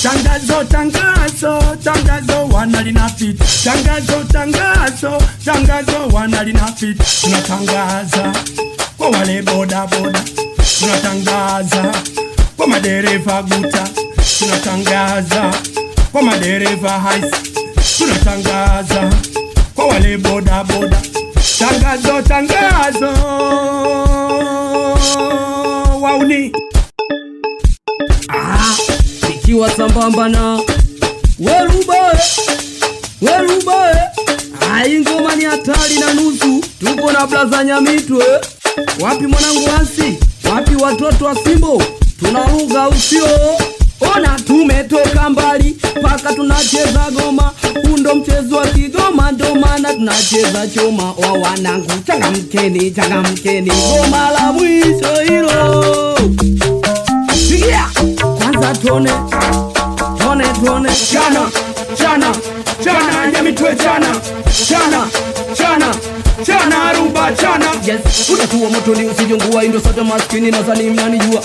Tangazo, tangazo, tangazo wanalinapita. Tangazo, tangazo, tangazo wanalinapita. Tunatangaza kwa wale boda boda, tunatangaza kwa madereva guta, tunatangaza kwa madereva haisi, tunatangaza kwa wale boda boda. Tangazo, tangazo wauni ikiwa sambamba na Werubae. Ngoma ni hatari na nusu. Tuko na blaza Nyamitwe. Wapi mwanangu Hansi? Wapi watoto wa Simbo? Tunaruga usio. Ona tumetoka mbali paka tunacheza goma. Undo mchezo wa Kigoma, ndo maana tunacheza choma. Wa wanangu changamkeni, changamkeni, goma la mwisho hilo. Sikia kwanza tone chana chana chana Nyamitwe chana chana chana chana rumba chana. Yes, utatuwa motoni usijongua indo sote maskini na zani mnanijua.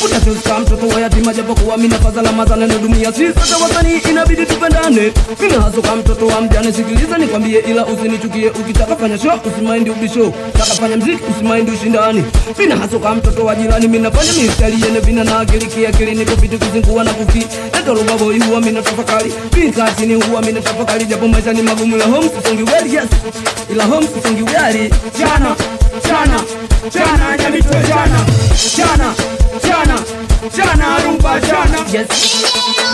Utatuska mtoto wa yatima japo kuwa mina fazala mazana na dunia. Sisi sote wasanii inabidi tupendane. Mina hasoka mtoto wa mjane, sikiliza nikwambie ila usinichukie. Ukitaka fanya show usimaindi ubisho, taka fanya mziki usimaindi ushindani. Mina hasoka mtoto wa jirani, mina fanya mistari yene vina na akili kiakili. Niko vitu kuzingua na kufi Neto luba boy huwa mina tafakari. Pinka chini huwa mina tafakari. Japo maisha ni magumu ila home sisongi ugali. Yes, ila home sisongi ugali. Chana chana chana Nyamitwe chana chana chana chana rumba chana. Yes,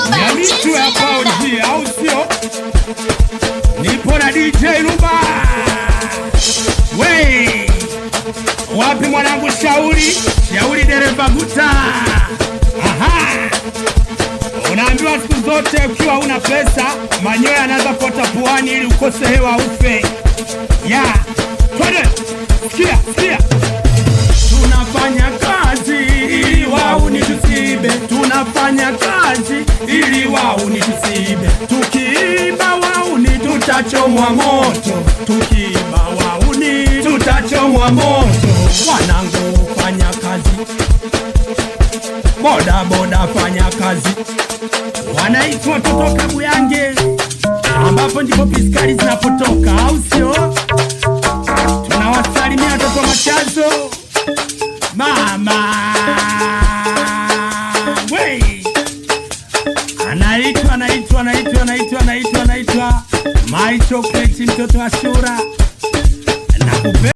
Nyamitwe hapa ujia au sio? Nipo na DJ Rumba. Wey, wapi mwanangu Shauri dereva guta. Aha, unaambiwa siku zote ukiwa una pesa manyoya yanaanza kuota puani ili ukose hewa ufe. Yeah, twende, sikia. Tunafanya kazi ili wauni tusibe. Tunafanya kazi ili wauni tusibe. Tukiiba wauni tutachomwa moto. Tukiiba wauni tutachomwa moto. Wanangu fanya kazi, boda boda fanya kazi. Wanaitwa Totoka Buyange, ambapo ndipo piskari zinapotoka au sio? Tunawasalimia watoto machazo. Mama wey, anaitwa My Chocolate, mtoto wa shule.